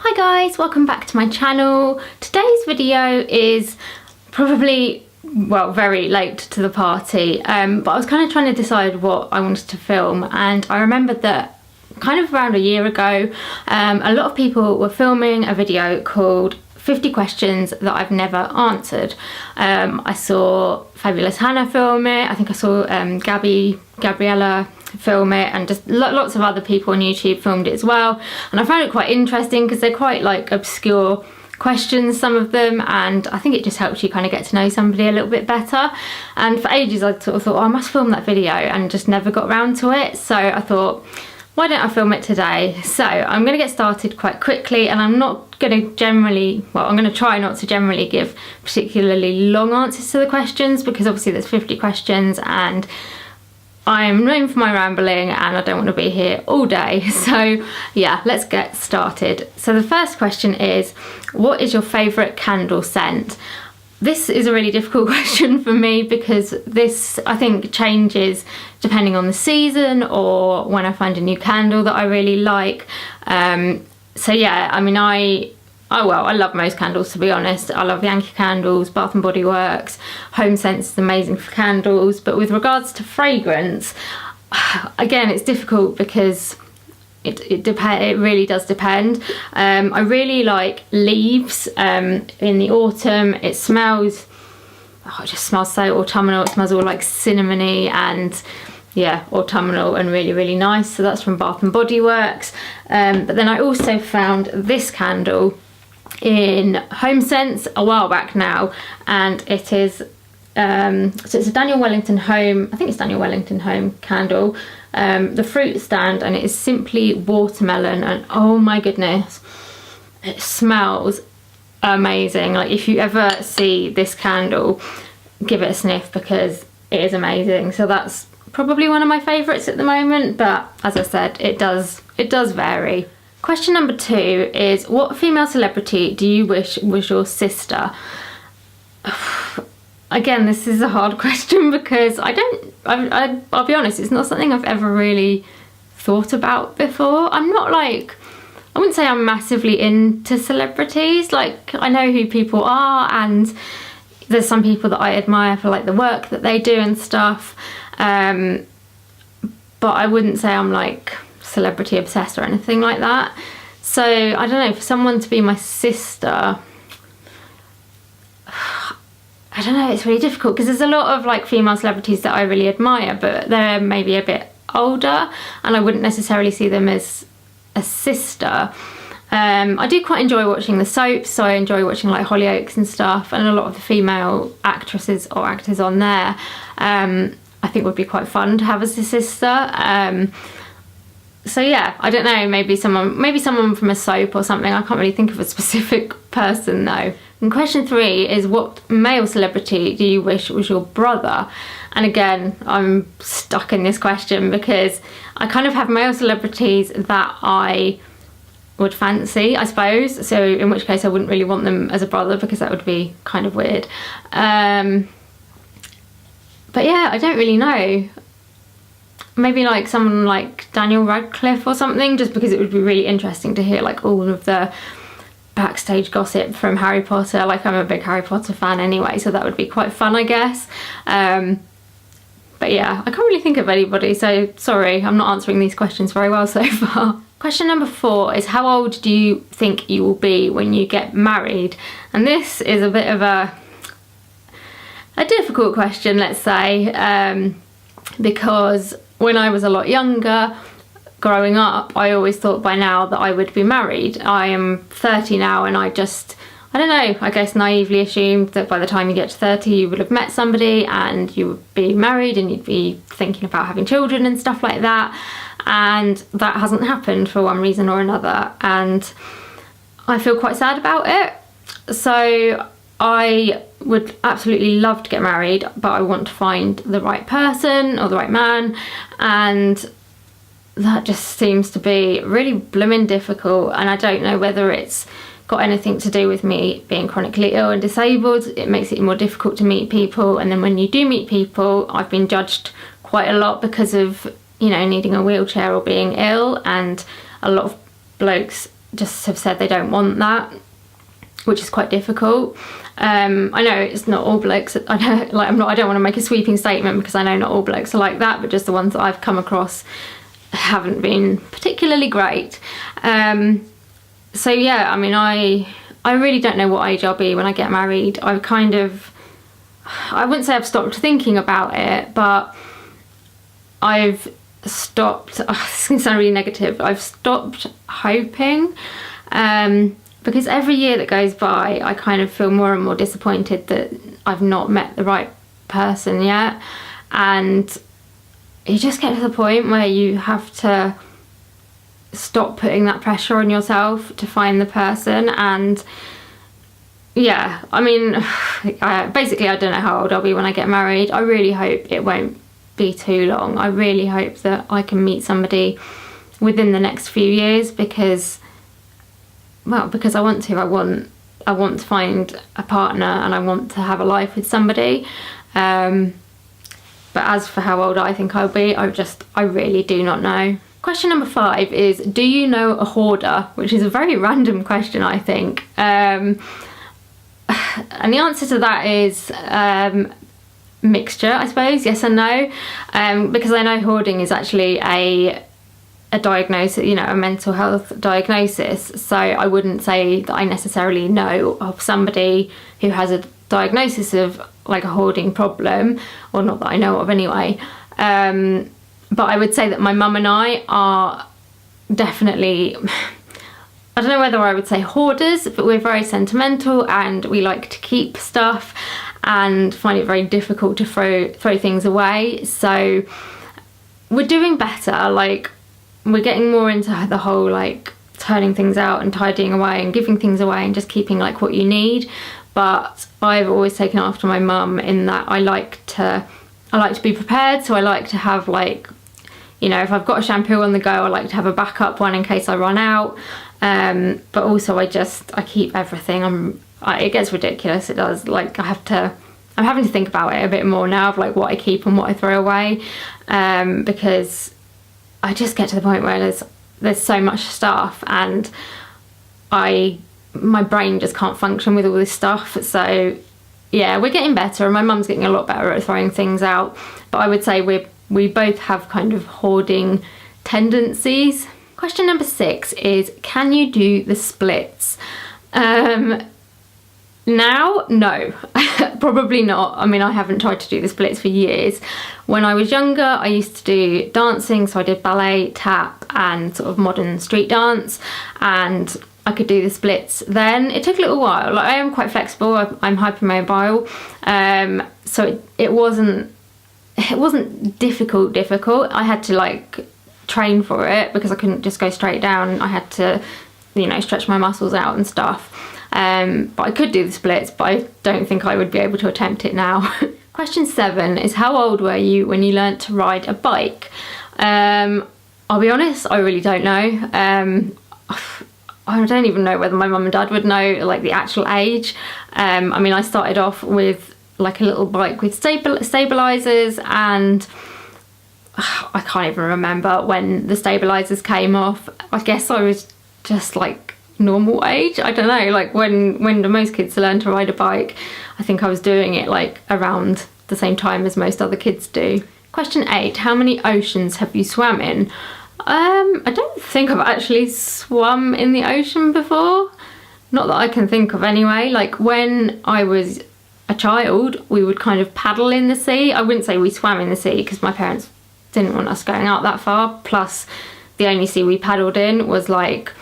Hi guys, welcome back to my channel. Today's video is probably, well, very late to the party, but I was kind of trying to decide what I wanted to film, and I remembered that kind of around a year ago, a lot of people were filming a video called 50 questions that I've never answered. I saw Fabulous Hannah film it, I think I saw Gabriella film it, and just lots of other people on YouTube filmed it as well, and I found it quite interesting because they're quite like obscure questions, some of them, and I think it just helps you kind of get to know somebody a little bit better. And for ages I sort of thought, oh, I must film that video, and just never got around to it. So I thought, why don't I film it today? So I'm going to get started quite quickly, and I'm not going to generally, well, I'm going to try not to generally give particularly long answers to the questions, because obviously there's 50 questions and I'm known for my rambling and I don't want to be here all day. So yeah, let's get started. So the first question is, what is your favourite candle scent? This is a really difficult question for me because this, I think, changes depending on the season or when I find a new candle that I really like. So yeah, I mean, I love most candles, to be honest. I love Yankee Candles, Bath and Body Works, Home Sense is amazing for candles. But with regards to fragrance, again, it's difficult because it really does depend. I really like leaves in the autumn. It smells, it just smells so autumnal. It smells all like cinnamony and yeah, autumnal and really, really nice. So that's from Bath and Body Works. But then I also found this candle in Home Sense a while back now, and it is so it's a Daniel Wellington Home, I think it's Daniel Wellington Home candle, the fruit stand, and it is simply watermelon, and oh my goodness, it smells amazing. Like, if you ever see this candle, give it a sniff because it is amazing. So that's probably one of my favourites at the moment, but as I said, it does vary. Question number 2 is, what female celebrity do you wish was your sister? Again, this is a hard question because I'll be honest, it's not something I've ever really thought about before. I'm not like, I wouldn't say I'm massively into celebrities. Like, I know who people are, and there's some people that I admire for like the work that they do and stuff. But I wouldn't say I'm like celebrity obsessed or anything like that. So I don't know, for someone to be my sister, I don't know, it's really difficult because there's a lot of like female celebrities that I really admire, but they're maybe a bit older and I wouldn't necessarily see them as a sister. I do quite enjoy watching the soaps, so I enjoy watching like Hollyoaks and stuff, and a lot of the female actresses or actors on there I think would be quite fun to have as a sister. So yeah, I don't know, maybe someone from a soap or something. I can't really think of a specific person though. And question 3 is, what male celebrity do you wish was your brother? And again, I'm stuck in this question because I kind of have male celebrities that I would fancy, I suppose, so in which case I wouldn't really want them as a brother because that would be kind of weird. But yeah, I don't really know. Maybe like someone like Daniel Radcliffe or something, just because it would be really interesting to hear like all of the backstage gossip from Harry Potter. Like, I'm a big Harry Potter fan anyway, so that would be quite fun, I guess. But yeah, I can't really think of anybody, so sorry, I'm not answering these questions very well so far. Question number 4 is, how old do you think you will be when you get married? And this is a bit of a difficult question, let's say, because when I was a lot younger, growing up, I always thought by now that I would be married. I am 30 now, and I don't know, I guess naively assumed that by the time you get to 30 you would have met somebody and you would be married and you'd be thinking about having children and stuff like that, and that hasn't happened for one reason or another, and I feel quite sad about it. So I would absolutely love to get married, but I want to find the right person or the right man, and that just seems to be really blooming difficult. And I don't know whether it's got anything to do with me being chronically ill and disabled. It makes it more difficult to meet people, and then when you do meet people, I've been judged quite a lot because of, you know, needing a wheelchair or being ill, and a lot of blokes just have said they don't want that, which is quite difficult. I know it's not all blokes. I know, like, I don't want to make a sweeping statement because I know not all blokes are like that, but just the ones that I've come across haven't been particularly great. So yeah, I mean, I really don't know what age I'll be when I get married. I wouldn't say I've stopped thinking about it, but I've stopped, this is going to sound really negative, I've stopped hoping, because every year that goes by I kind of feel more and more disappointed that I've not met the right person yet, and you just get to the point where you have to stop putting that pressure on yourself to find the person. And yeah, I mean, basically I don't know how old I'll be when I get married. I really hope it won't be too long. I really hope that I can meet somebody within the next few years, because I want to. I want to find a partner and I want to have a life with somebody. But as for how old I think I'll be, I really do not know. Question number 5 is, do you know a hoarder? Which is a very random question, I think. And the answer to that is mixture, I suppose, yes and no. Because I know hoarding is actually a diagnosis, you know, a mental health diagnosis. So I wouldn't say that I necessarily know of somebody who has a diagnosis of like a hoarding problem, or not that I know of anyway. But I would say that my mum and I are definitely, I don't know whether I would say hoarders, but we're very sentimental and we like to keep stuff and find it very difficult to throw things away. So we're doing better, like we're getting more into the whole like turning things out and tidying away and giving things away and just keeping like what you need. But I've always taken after my mum in that I like to be prepared, so I like to have, like, you know, if I've got a shampoo on the go, I like to have a backup one in case I run out. But also I keep everything. It gets ridiculous, it does. Like I'm having to think about it a bit more now of like what I keep and what I throw away, because I just get to the point where there's so much stuff and my brain just can't function with all this stuff. So yeah, we're getting better and my mum's getting a lot better at throwing things out, but I would say we both have kind of hoarding tendencies. Question number 6 is, can you do the splits? Now, no, probably not. I mean, I haven't tried to do the splits for years. When I was younger, I used to do dancing, so I did ballet, tap, and sort of modern street dance, and I could do the splits then. It took a little while. Like, I am quite flexible, I'm hypermobile, so it wasn't difficult. I had to like train for it because I couldn't just go straight down. I had to, you know, stretch my muscles out and stuff. But I could do the splits, but I don't think I would be able to attempt it now. Question 7 is, how old were you when you learnt to ride a bike? I'll be honest, I really don't know. I don't even know whether my mum and dad would know like the actual age. I mean, I started off with like a little bike with stabilizers, and I can't even remember when the stabilizers came off. I guess I was just like normal age, I don't know, like when most kids learn to ride a bike. I think I was doing it like around the same time as most other kids do. Question 8, how many oceans have you swam in? I don't think I've actually swum in the ocean before, not that I can think of anyway. Like when I was a child, we would kind of paddle in the sea. I wouldn't say we swam in the sea because my parents didn't want us going out that far, plus the only sea we paddled in was like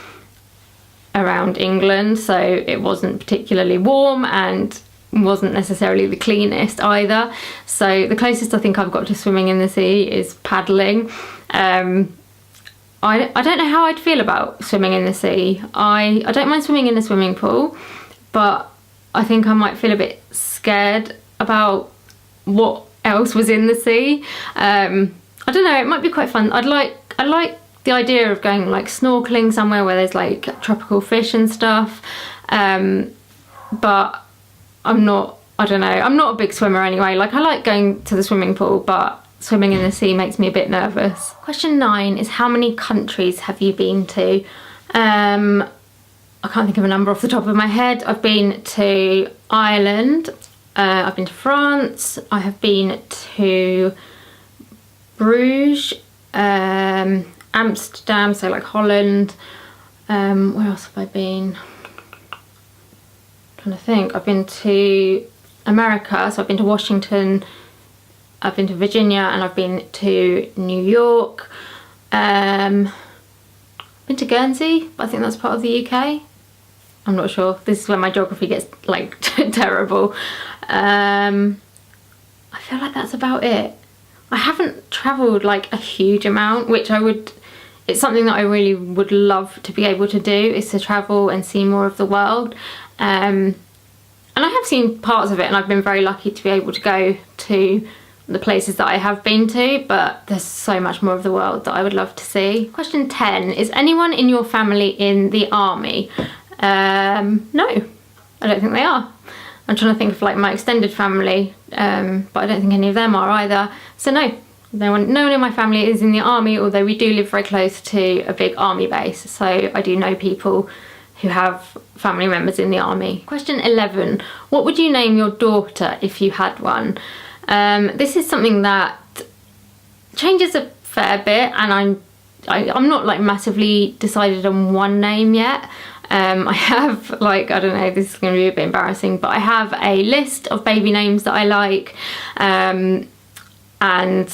around England, so it wasn't particularly warm and wasn't necessarily the cleanest either. So the closest I think I've got to swimming in the sea is paddling. I don't know how I'd feel about swimming in the sea. I don't mind swimming in a swimming pool, but I think I might feel a bit scared about what else was in the sea. I don't know, it might be quite fun. I like the idea of going like snorkeling somewhere where there's like tropical fish and stuff, but I'm not a big swimmer anyway. Like I like going to the swimming pool, but swimming in the sea makes me a bit nervous. Question 9 is, how many countries have you been to? I can't think of a number off the top of my head. I've been to Ireland, I've been to France, I have been to Bruges, Amsterdam, so like Holland. Where else have I been? I'm trying to think. I've been to America, so I've been to Washington, I've been to Virginia, and I've been to New York. Been to Guernsey, but I think that's part of the UK. I'm not sure. This is where my geography gets like terrible. I feel like that's about it. I haven't travelled like a huge amount, which it's something that I really would love to be able to do, is to travel and see more of the world. And I have seen parts of it, and I've been very lucky to be able to go to the places that I have been to, but there's so much more of the world that I would love to see. Question 10, is anyone in your family in the army? No, I don't think they are. I'm trying to think of like my extended family, but I don't think any of them are either. So no one in my family is in the army, although we do live very close to a big army base. So I do know people who have family members in the army. Question 11, what would you name your daughter if you had one? This is something that changes a fair bit, and I'm not like massively decided on one name yet. I have like, I don't know, this is going to be a bit embarrassing, but I have a list of baby names that I like, and I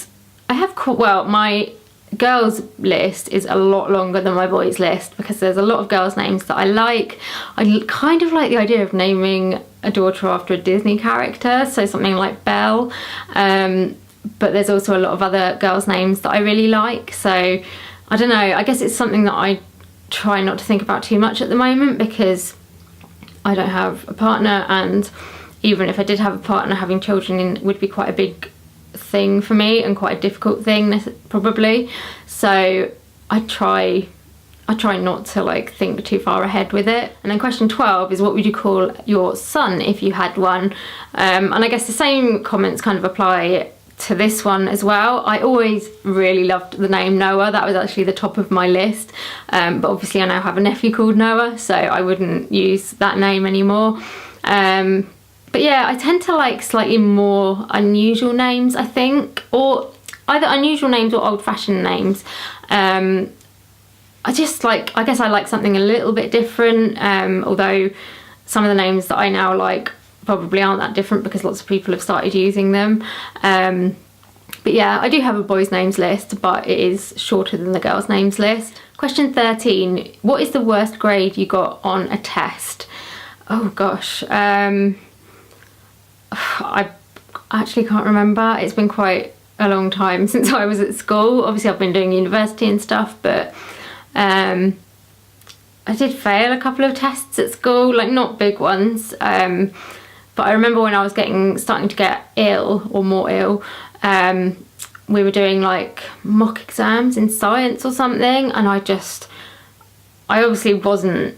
have, well, my girls list is a lot longer than my boys list, because there's a lot of girls names that I like. I kind of like the idea of naming a daughter after a Disney character, so something like Belle, but there's also a lot of other girls names that I really like. So I don't know, I guess it's something that I try not to think about too much at the moment, because I don't have a partner, and even if I did have a partner, having children would be quite a big thing for me, and quite a difficult thing probably. So I try not to like think too far ahead with it. And then question 12 is, what would you call your son if you had one? And I guess the same comments kind of apply to this one as well. I always really loved the name Noah. That was actually the top of my list, but obviously I now have a nephew called Noah, so I wouldn't use that name anymore. But yeah, I tend to like slightly more unusual names, I think, or either unusual names or old-fashioned names. I guess I like something a little bit different, although some of the names that I now like probably aren't that different, because lots of people have started using them. But yeah, I do have a boys' names list, but it is shorter than the girls' names list. Question 13, what is the worst grade you got on a test? Oh gosh, I actually can't remember. It's been quite a long time since I was at school. Obviously I've been doing university and stuff, but I did fail a couple of tests at school, like not big ones, but I remember when I was starting to get ill, or more ill, we were doing like mock exams in science or something, and I obviously wasn't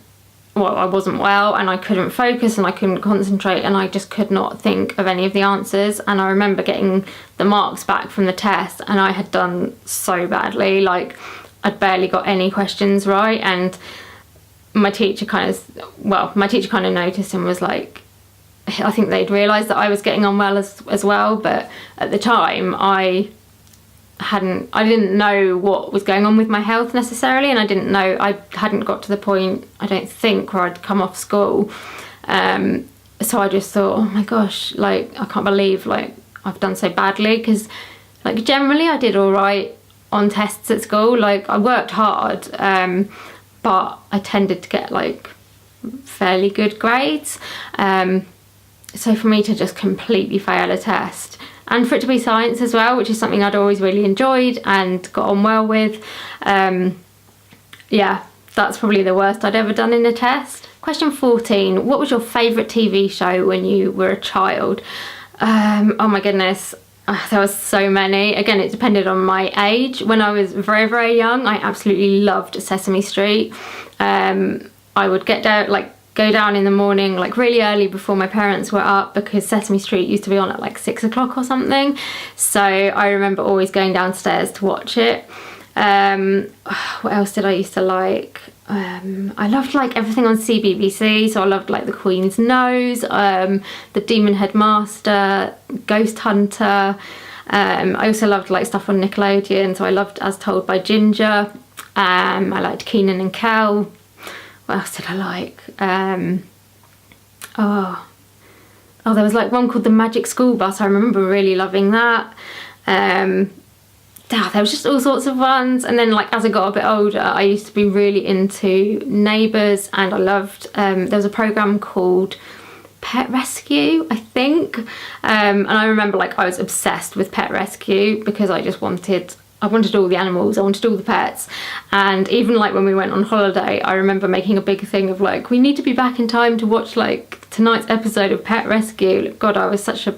well, and I couldn't focus and I couldn't concentrate, and I just could not think of any of the answers. And I remember getting the marks back from the test, and I had done so badly, like I'd barely got any questions right. And my teacher kind of noticed and was like, I think they'd realised that I was getting on well as well, but at the time I didn't know what was going on with my health necessarily, and I hadn't got to the point, I don't think, where I'd come off school. So I just thought, oh my gosh, like I can't believe like I've done so badly, because like generally I did all right on tests at school. Like I worked hard, but I tended to get like fairly good grades. So for me to just completely fail a test, and for it to be science as well, which is something I'd always really enjoyed and got on well with, yeah, that's probably the worst I'd ever done in a test. Question 14, what was your favourite TV show when you were a child? Oh my goodness, there was so many. Again, it depended on my age. When I was very, very young, I absolutely loved Sesame Street. I would go down in the morning like really early before my parents were up, because Sesame Street used to be on at like 6 o'clock or something. So I remember always going downstairs to watch it. What else did I used to like? I loved like everything on CBBC, so I loved like The Queen's Nose, The Demon Headmaster, Ghost Hunter. I also loved like stuff on Nickelodeon, so I loved As Told by Ginger. I liked Keenan and Kel. What else did I like? Oh, there was like one called The Magic School Bus. I remember really loving that. There was just all sorts of ones. And then like as I got a bit older, I used to be really into Neighbours, and I loved, there was a programme called Pet Rescue, I think. And I remember like I was obsessed with Pet Rescue because I wanted all the animals, I wanted all the pets. And even like when we went on holiday, I remember making a big thing of like, we need to be back in time to watch like tonight's episode of Pet Rescue. God, I was such a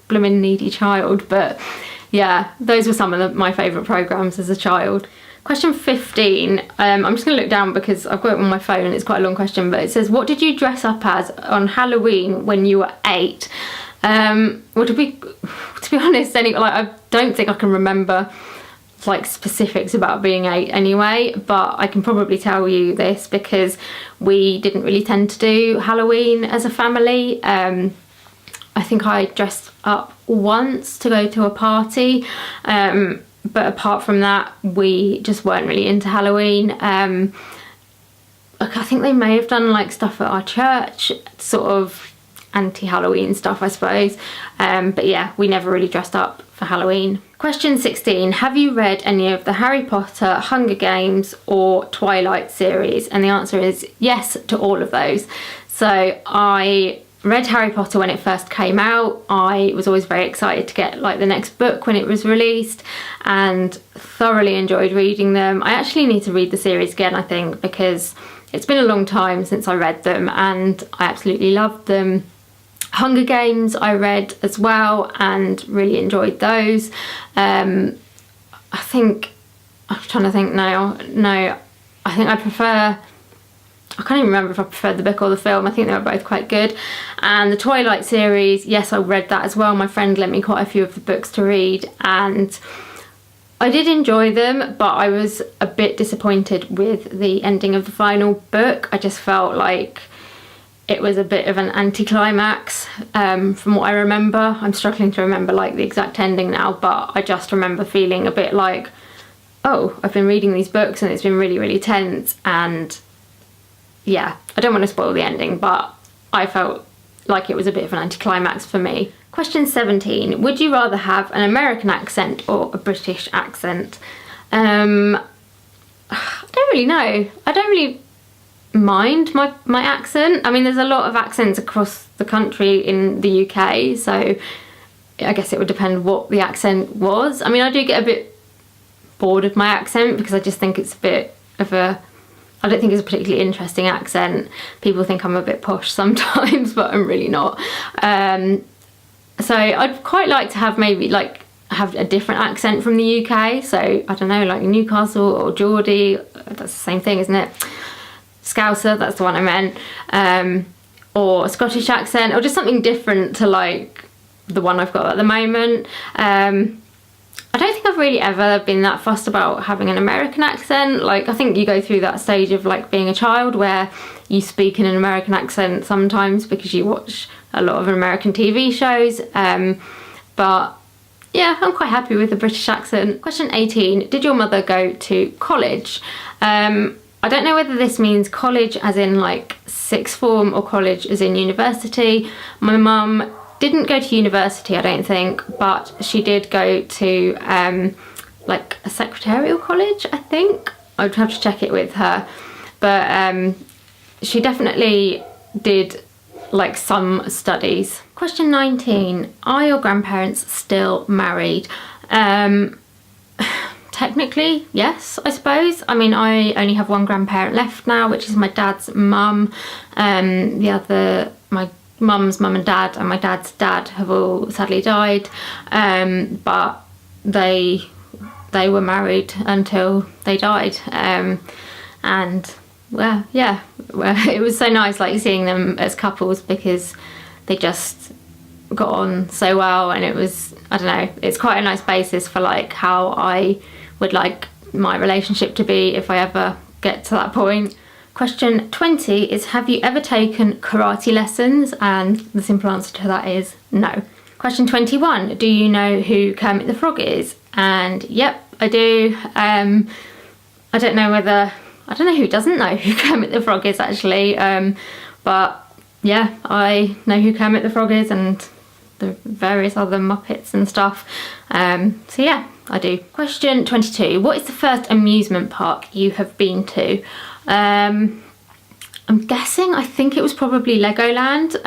blooming needy child. But yeah, those were some of my favourite programmes as a child. Question 15, I'm just going to look down because I've got it on my phone and it's quite a long question, but it says, what did you dress up as on Halloween when you were 8? Well, to be honest, I don't think I can remember like specifics about being 8 anyway, but I can probably tell you this because we didn't really tend to do Halloween as a family. I think I dressed up once to go to a party, but apart from that we just weren't really into Halloween. I think they may have done like stuff at our church, sort of anti-Halloween stuff I suppose, but yeah, we never really dressed up for Halloween. Question 16, have you read any of the Harry Potter, Hunger Games or Twilight series? And the answer is yes to all of those. So I read Harry Potter when it first came out. I was always very excited to get like the next book when it was released, and thoroughly enjoyed reading them. I actually need to read the series again, I think, because it's been a long time since I read them and I absolutely loved them. Hunger Games I read as well and really enjoyed those. I think, I'm trying to think now, no, I think I can't even remember if I preferred the book or the film. I think they were both quite good. And the Twilight series, yes, I read that as well. My friend lent me quite a few of the books to read and I did enjoy them, but I was a bit disappointed with the ending of the final book. I just felt like it was a bit of an anticlimax, from what I remember. I'm struggling to remember like the exact ending now, but I just remember feeling a bit like, oh, I've been reading these books and it's been really, really tense. And yeah, I don't want to spoil the ending, but I felt like it was a bit of an anticlimax for me. Question 17, would you rather have an American accent or a British accent? I don't really know. I don't really mind my accent. I mean, there's a lot of accents across the country in the UK, so I guess it would depend what the accent was. I mean, I do get a bit bored of my accent because I just think it's a bit of I don't think it's a particularly interesting accent. People think I'm a bit posh sometimes, but I'm really not. So I'd quite like to have have a different accent from the UK. So I don't know, like Newcastle or Geordie, that's the same thing, isn't it? Scouser, that's the one I meant. Or a Scottish accent, or just something different to like the one I've got at the moment. I don't think I've really ever been that fussed about having an American accent. Like, I think you go through that stage of like being a child where you speak in an American accent sometimes because you watch a lot of American TV shows. But yeah, I'm quite happy with the British accent. Question 18, did your mother go to college? I don't know whether this means college as in like sixth form or college as in university. My mum didn't go to university, I don't think, but she did go to like a secretarial college, I think. I'd have to check it with her. But she definitely did like some studies. Question 19, are your grandparents still married? Technically, yes, I suppose. I mean, I only have one grandparent left now, which is my dad's mum. My mum's mum and dad and my dad's dad have all sadly died. But they were married until they died. And well, yeah, it was so nice like seeing them as couples because they just got on so well, and it was, I don't know, it's quite a nice basis for like how I would like my relationship to be if I ever get to that point. Question 20 is, have you ever taken karate lessons? And the simple answer to that is no. Question 21, do you know who Kermit the Frog is? And yep, I do. I don't know who doesn't know who Kermit the Frog is actually, but yeah, I know who Kermit the Frog is and the various other Muppets and stuff. So yeah, I do. Question 22, what is the first amusement park you have been to? I'm guessing, I think it was probably Legoland.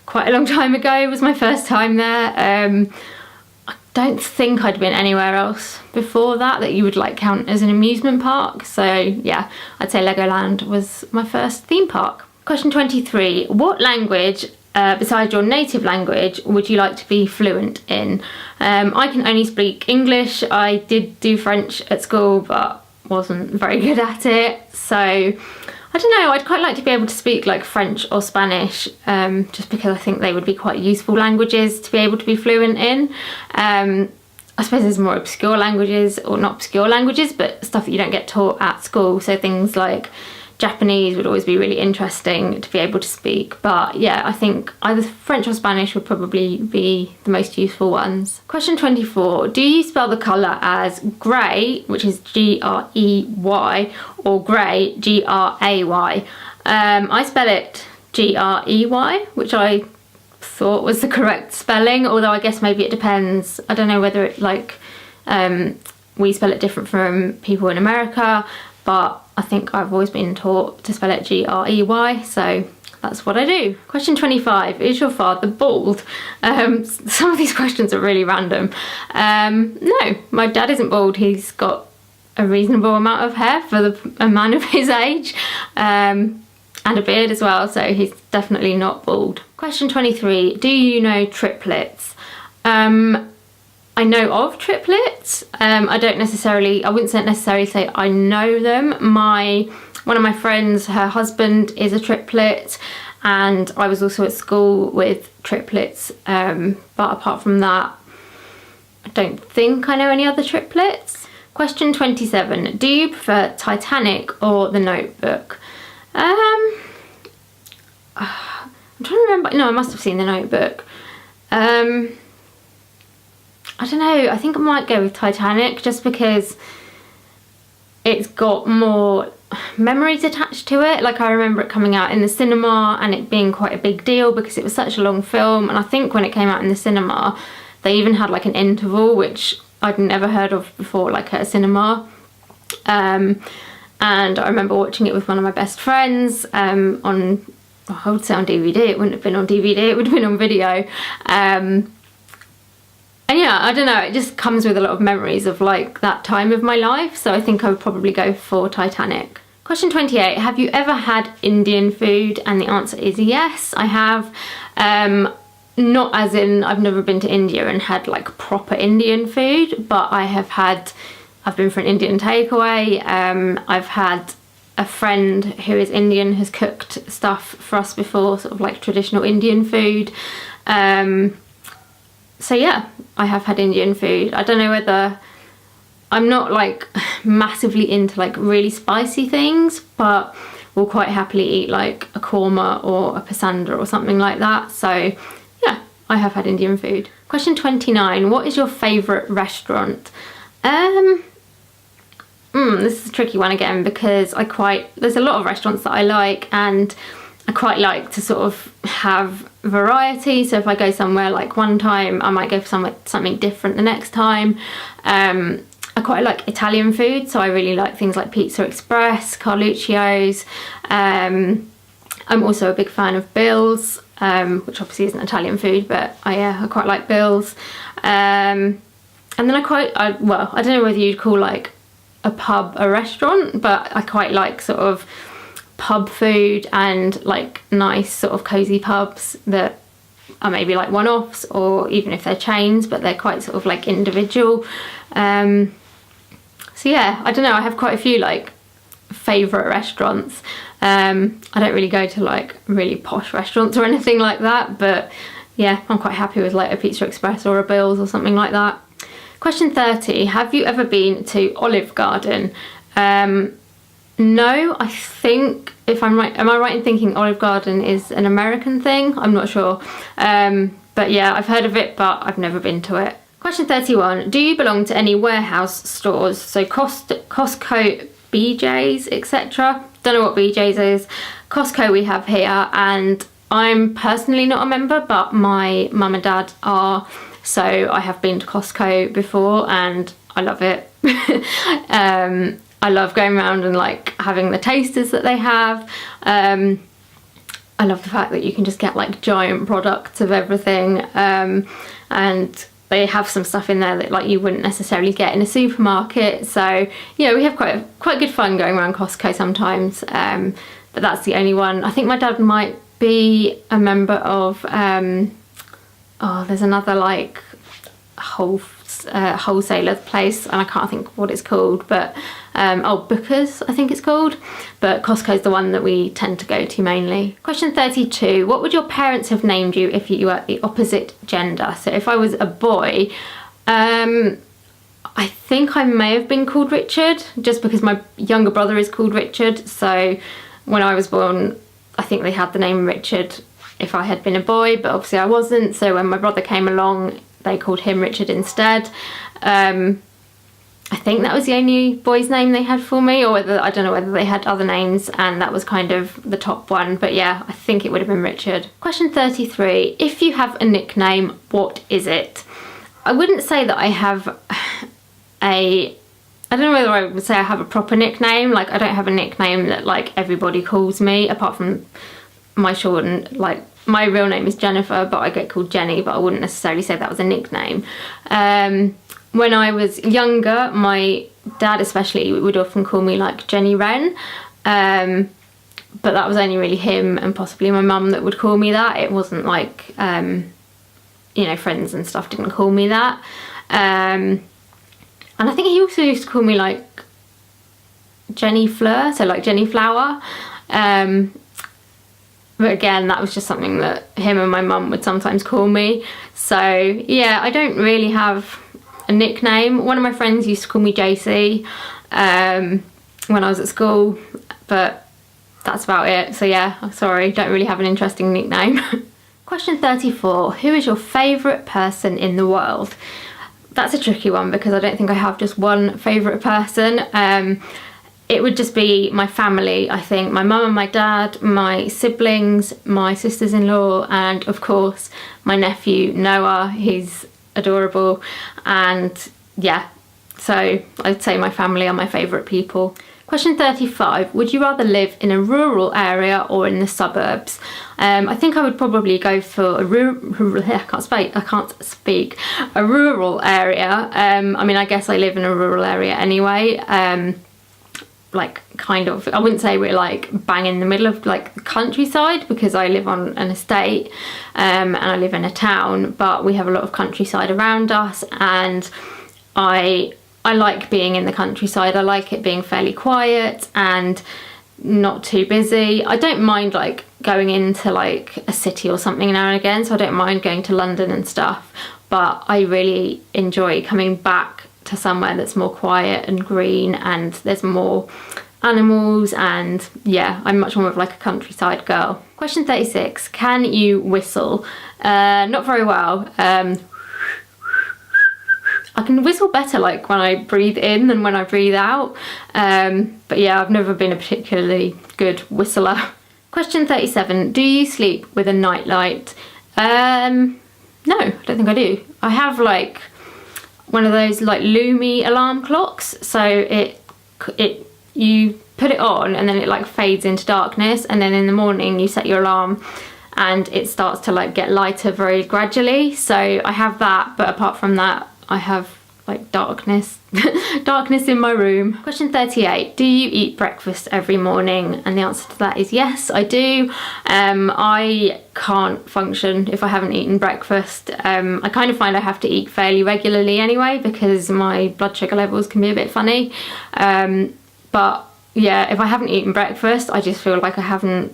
Quite a long time ago was my first time there. I don't think I'd been anywhere else before that you would like count as an amusement park. So yeah, I'd say Legoland was my first theme park. Question 23, what language besides your native language would you like to be fluent in? I can only speak English. I did do French at school but wasn't very good at it, so I don't know, I'd quite like to be able to speak like French or Spanish, just because I think they would be quite useful languages to be able to be fluent in. I suppose there's more obscure languages, or not obscure languages, but stuff that you don't get taught at school, so things like Japanese would always be really interesting to be able to speak. But yeah, I think either French or Spanish would probably be the most useful ones. Question 24, do you spell the colour as grey, which is G-R-E-Y, or grey, G-R-A-Y? I spell it G-R-E-Y, which I thought was the correct spelling, although I guess maybe it depends. I don't know whether it we spell it different from people in America, but I think I've always been taught to spell it G-R-E-Y, so that's what I do. Question 25, is your father bald? Some of these questions are really random. No, my dad isn't bald. He's got a reasonable amount of hair for a man of his age, and a beard as well, so he's definitely not bald. Question 23, do you know triplets? I know of triplets. I wouldn't necessarily say I know them. One of my friends, her husband is a triplet, and I was also at school with triplets, but apart from that, I don't think I know any other triplets. Question 27, do you prefer Titanic or The Notebook? I'm trying to remember. No, I must have seen The Notebook. I don't know, I think I might go with Titanic just because it's got more memories attached to it. Like, I remember it coming out in the cinema and it being quite a big deal because it was such a long film, and I think when it came out in the cinema they even had like an interval, which I'd never heard of before, like at a cinema. And I remember watching it with one of my best friends I would say on DVD. It wouldn't have been on DVD, it would have been on video. And yeah, I don't know, it just comes with a lot of memories of like that time of my life, so I think I would probably go for Titanic. Question 28, have you ever had Indian food? And the answer is yes, I have. Not as in I've never been to India and had like proper Indian food, but I've been for an Indian takeaway. I've had a friend who is Indian has cooked stuff for us before, sort of like traditional Indian food. So yeah, I have had Indian food. I don't know whether, I'm not like massively into like really spicy things, but will quite happily eat like a korma or a pasanda or something like that. So yeah, I have had Indian food. Question 29, what is your favourite restaurant? This is a tricky one again because there's a lot of restaurants that I like, and I quite like to sort of have variety. So if I go somewhere like one time, I might go for something different the next time. I quite like Italian food, so I really like things like Pizza Express, Carluccio's. I'm also a big fan of Bill's, which obviously isn't Italian food, but I quite like Bill's. And then I don't know whether you'd call like a pub a restaurant, but I quite like sort of pub food and like nice sort of cozy pubs that are maybe like one-offs, or even if they're chains, but they're quite sort of like individual. So yeah, I don't know, I have quite a few like favourite restaurants. I don't really go to like really posh restaurants or anything like that, but yeah, I'm quite happy with like a Pizza Express or a Bill's or something like that. Question 30, have you ever been to Olive Garden? No, I think, if I'm right, am I right in thinking Olive Garden is an American thing? I'm not sure. But yeah, I've heard of it, but I've never been to it. Question 31. Do you belong to any warehouse stores? So Costco, BJ's, etc. Don't know what BJ's is. Costco we have here, and I'm personally not a member, but my mum and dad are. So I have been to Costco before and I love it. I love going around and like having the tasters that they have. I love the fact that you can just get like giant products of everything, and they have some stuff in there that like you wouldn't necessarily get in a supermarket. So yeah, we have quite good fun going around Costco sometimes, but that's the only one. I think my dad might be a member of there's another like wholesaler place, and I can't think what it's called, but Booker's I think it's called, but Costco's the one that we tend to go to mainly. Question 32. What would your parents have named you if you were the opposite gender? So if I was a boy, I think I may have been called Richard, just because my younger brother is called Richard. So when I was born, I think they had the name Richard if I had been a boy, but obviously I wasn't. So when my brother came along, they called him Richard instead. I think that was the only boy's name they had for me, or I don't know whether they had other names, and that was kind of the top one. But yeah, I think it would have been Richard. Question 33. If you have a nickname, what is it? I wouldn't say that I have I don't know whether I would say I have a proper nickname. Like, I don't have a nickname that like everybody calls me, apart from my shortened, like my real name is Jennifer, but I get called Jenny, but I wouldn't necessarily say that was a nickname. When I was younger, my dad especially would often call me like Jenny Wren, but that was only really him and possibly my mum that would call me that. It wasn't like, you know, friends and stuff didn't call me that. And I think he also used to call me like Jenny Fleur, so like Jenny Flower. But again, that was just something that him and my mum would sometimes call me. So yeah, I don't really have a nickname. One of my friends used to call me JC when I was at school, but that's about it. So yeah, sorry, don't really have an interesting nickname. Question 34. Who is your favourite person in the world? That's a tricky one because I don't think I have just one favourite person. It would just be my family, I think. My mum and my dad, my siblings, my sisters-in-law, and of course my nephew Noah. He's adorable. And yeah, so I'd say my family are my favourite people. Question 35. Would you rather live in a rural area or in the suburbs? I think I would probably go for a rural area. I mean, I guess I live in a rural area anyway. Like, kind of, I wouldn't say we're like bang in the middle of like the countryside, because I live on an estate and I live in a town, but we have a lot of countryside around us, and I like being in the countryside. I like it being fairly quiet and not too busy. I don't mind like going into like a city or something now and again, so I don't mind going to London and stuff, but I really enjoy coming back to somewhere that's more quiet and green and there's more animals, and yeah, I'm much more of like a countryside girl. Question 36. Can you whistle? Not very well. I can whistle better like when I breathe in than when I breathe out, but yeah, I've never been a particularly good whistler. Question 37. Do you sleep with a nightlight? No, I don't think I do. I have like one of those like Lumi alarm clocks, so you put it on and then it like fades into darkness, and then in the morning you set your alarm and it starts to like get lighter very gradually. So I have that, but apart from that I have like darkness in my room. Question 38. Do you eat breakfast every morning? And the answer to that is yes, I do. I can't function if I haven't eaten breakfast. I kind of find I have to eat fairly regularly anyway, because my blood sugar levels can be a bit funny. But yeah, if I haven't eaten breakfast, I just feel like I'm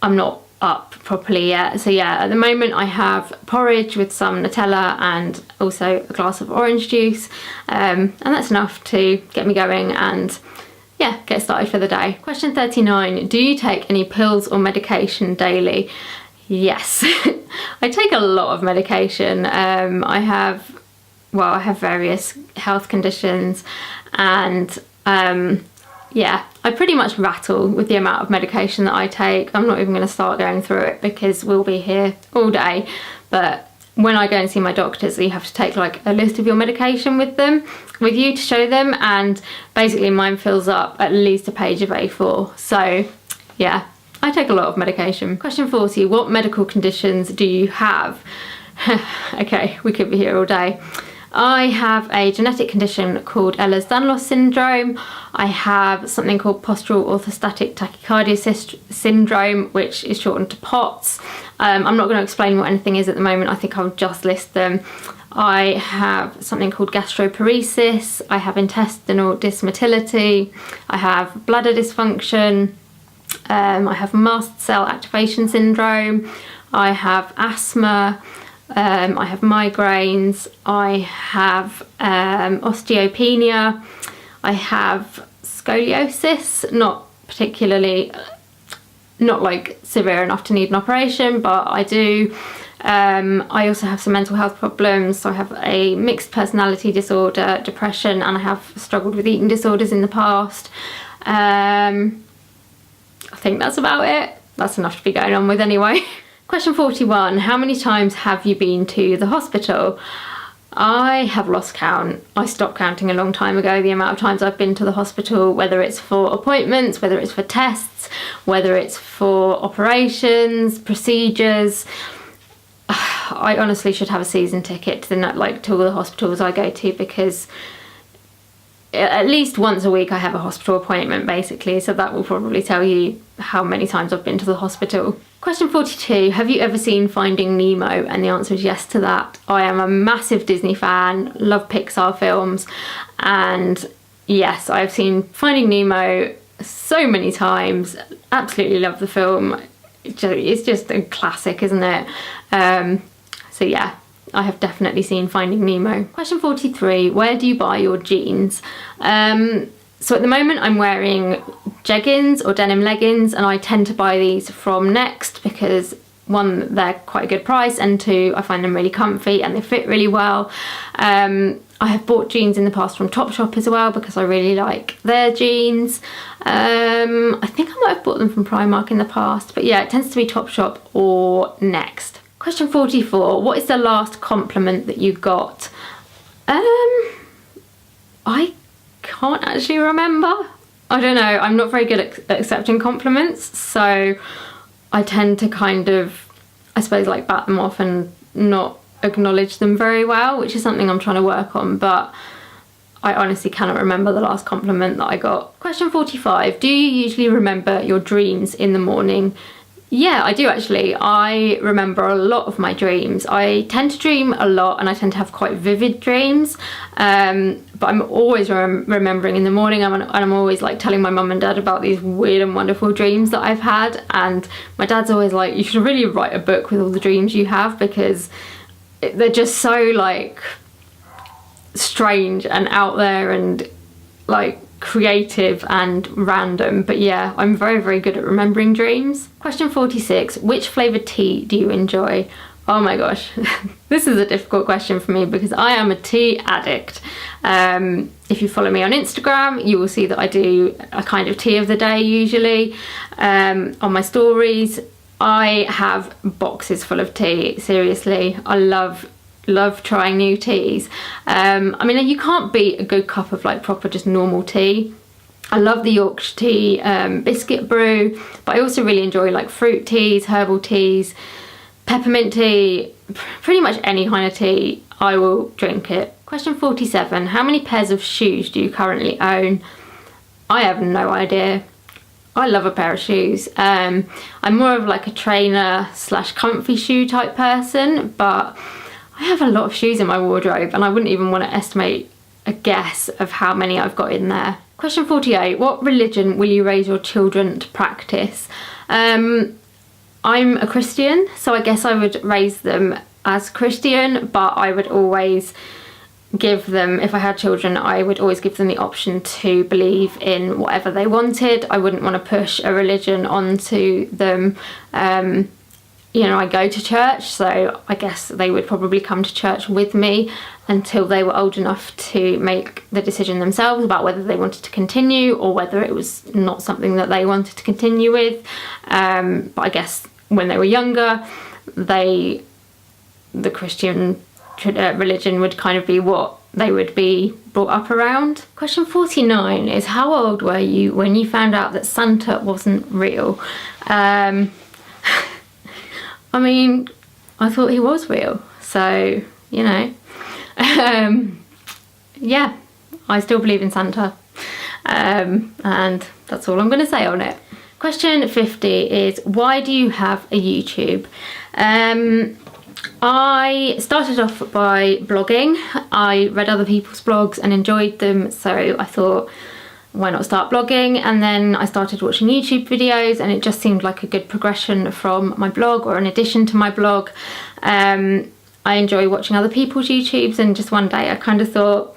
not up properly yet. So yeah, at the moment I have porridge with some Nutella and also a glass of orange juice, and that's enough to get me going. And yeah, get started for the day. Question 39, do you take any pills or medication daily? Yes, I take a lot of medication. I have various health conditions, and yeah, I pretty much rattle with the amount of medication that I take. I'm not even going to start going through it because we'll be here all day. But when I go and see my doctors, you have to take like a list of your medication with you to show them, and basically mine fills up at least a page of A4. So yeah, I take a lot of medication. Question 40, what medical conditions do you have? Okay, we could be here all day. I have a genetic condition called Ehlers-Danlos syndrome. I have something called postural orthostatic tachycardia syndrome, which is shortened to POTS. I'm not going to explain what anything is at the moment. I think I'll just list them. I have something called gastroparesis. I have intestinal dysmotility. I have bladder dysfunction. I have mast cell activation syndrome. I have asthma. I have migraines, I have osteopenia, I have scoliosis, not like severe enough to need an operation, but I do. I also have some mental health problems, so I have a mixed personality disorder, depression, and I have struggled with eating disorders in the past. I think that's about it. That's enough to be going on with anyway. Question 41, how many times have you been to the hospital? I have lost count. I stopped counting a long time ago, the amount of times I've been to the hospital, whether it's for appointments, whether it's for tests, whether it's for operations, procedures. I honestly should have a season ticket to all the hospitals I go to, because at least once a week I have a hospital appointment basically, so that will probably tell you how many times I've been to the hospital. Question 42, have you ever seen Finding Nemo? And the answer is yes to that. I am a massive Disney fan, love Pixar films, and yes, I've seen Finding Nemo so many times, absolutely love the film. It's just a classic, isn't it? So yeah, I have definitely seen Finding Nemo. Question 43, where do you buy your jeans? So at the moment I'm wearing jeggings or denim leggings, and I tend to buy these from Next because one, they're quite a good price, and two, I find them really comfy and they fit really well. I have bought jeans in the past from Topshop as well because I really like their jeans. I think I might have bought them from Primark in the past, but yeah, it tends to be Topshop or Next. Question 44, what is the last compliment that you got? I can't actually remember. I don't know, I'm not very good at accepting compliments, so I tend to kind of, I suppose, like bat them off and not acknowledge them very well, which is something I'm trying to work on, but I honestly cannot remember the last compliment that I got. Question 45, do you usually remember your dreams in the morning? Yeah, I do actually. I remember a lot of my dreams. I tend to dream a lot and I tend to have quite vivid dreams, but I'm always remembering in the morning, and I'm always like telling my mum and dad about these weird and wonderful dreams that I've had, and my dad's always like, you should really write a book with all the dreams you have, because they're just so like strange and out there and like creative and random. But yeah, I'm very, very good at remembering dreams. Question 46, which flavoured tea do you enjoy? Oh my gosh, this is a difficult question for me because I am a tea addict. If you follow me on Instagram, you will see that I do a kind of tea of the day usually. On my stories, I have boxes full of tea, seriously. I love trying new teas. I mean, you can't beat a good cup of like proper just normal tea. I love the Yorkshire tea, biscuit brew, but I also really enjoy like fruit teas, herbal teas, peppermint tea, pretty much any kind of tea, I will drink it. Question 47, how many pairs of shoes do you currently own? I have no idea. I love a pair of shoes. I'm more of like a trainer / comfy shoe type person, but I have a lot of shoes in my wardrobe and I wouldn't even want to estimate a guess of how many I've got in there. Question 48, what religion will you raise your children to practice? I'm a Christian, so I guess I would raise them as Christian, but I would always give them, if I had children, I would always give them the option to believe in whatever they wanted. I wouldn't want to push a religion onto them. You know, I go to church, so I guess they would probably come to church with me until they were old enough to make the decision themselves about whether they wanted to continue or whether it was not something that they wanted to continue with. But I guess when they were younger, the Christian religion would kind of be what they would be brought up around. Question 49 is, how old were you when you found out that Santa wasn't real? I mean, I thought he was real, so, you know. Yeah, I still believe in Santa, and that's all I'm going to say on it. Question 50 is, why do you have a YouTube? I started off by blogging. I read other people's blogs and enjoyed them, so I thought, why not start blogging? And then I started watching YouTube videos, and it just seemed like a good progression from my blog, or an addition to my blog. I enjoy watching other people's YouTubes, and just one day I kind of thought,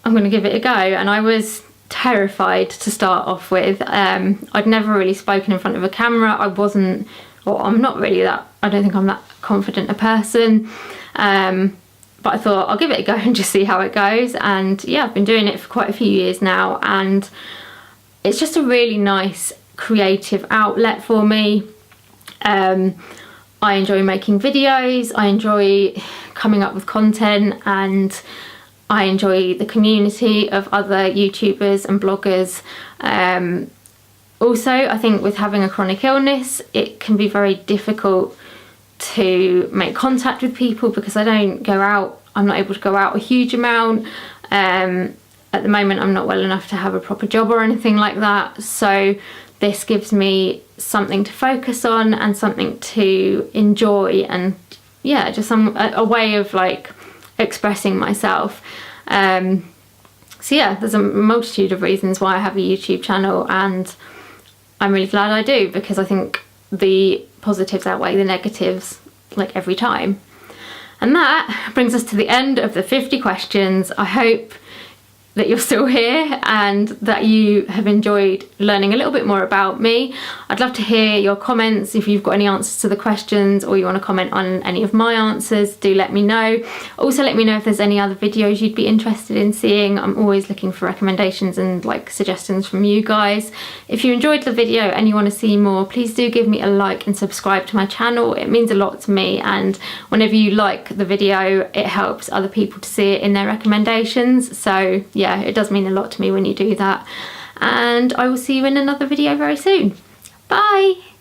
I'm going to give it a go. And I was terrified to start off with. I'd never really spoken in front of a camera. I'm not really that, I don't think I'm that confident a person. But I thought I'll give it a go and just see how it goes. And yeah, I've been doing it for quite a few years now, and it's just a really nice creative outlet for me. I enjoy making videos, I enjoy coming up with content, and I enjoy the community of other YouTubers and bloggers. Also, I think with having a chronic illness, it can be very difficult to make contact with people because I'm not able to go out a huge amount. At the moment, I'm not well enough to have a proper job or anything like that, so this gives me something to focus on and something to enjoy, and yeah, just a way of like expressing myself. So yeah, there's a multitude of reasons why I have a YouTube channel, and I'm really glad I do, because I think the positives outweigh the negatives like every time. And that brings us to the end of the 50 questions. I hope that you're still here and that you have enjoyed learning a little bit more about me. I'd love to hear your comments. If you've got any answers to the questions, or you want to comment on any of my answers, do let me know. Also, let me know if there's any other videos you'd be interested in seeing. I'm always looking for recommendations and like suggestions from you guys. If you enjoyed the video and you want to see more, please do give me a like and subscribe to my channel. It means a lot to me, and whenever you like the video, it helps other people to see it in their recommendations. So yeah, it does mean a lot to me when you do that. And I will see you in another video very soon. Bye!